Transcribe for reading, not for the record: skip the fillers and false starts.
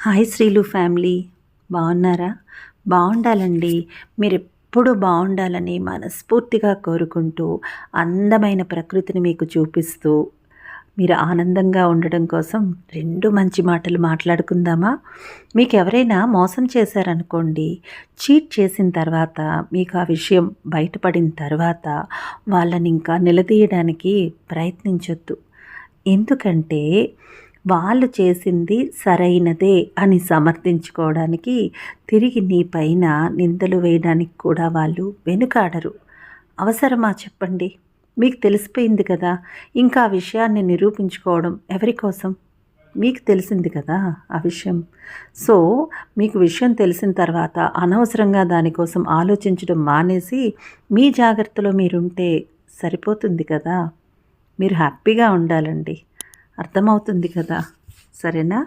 Hi శ్రీలు family, బాగున్నారా? బాగుండాలండి. మీరెప్పుడు బాగుండాలని మనస్ఫూర్తిగా కోరుకుంటూ, అందమైన ప్రకృతిని మీకు చూపిస్తూ, మీరు ఆనందంగా ఉండడం కోసం 2 మంచి మాటలు మాట్లాడుకుందామా? మీకెవరైనా మోసం చేశారనుకోండి, చీట్ చేసిన తర్వాత, మీకు ఆ విషయం బయటపడిన తర్వాత, వాళ్ళనింకా నిలదీయడానికి ప్రయత్నించొద్దు. ఎందుకంటే వాళ్ళు చేసింది సరైనదే అని సమర్థించుకోవడానికి తిరిగి నీ పైన నిందలు వేయడానికి కూడా వాళ్ళు వెనుకాడరు. అవసరమా చెప్పండి? మీకు తెలిసిపోయింది కదా! ఇంకా ఆ విషయాన్ని నిరూపించుకోవడం ఎవరి కోసం? మీకు తెలిసింది కదా ఆ విషయం. సో, మీకు విషయం తెలిసిన తర్వాత అనవసరంగా దానికోసం ఆలోచించడం మానేసి, మీ జాగ్రత్తలో మీరుంటే సరిపోతుంది కదా! మీరు హ్యాపీగా ఉండాలండి. అర్థమవుతుంది కదా! సరేనా?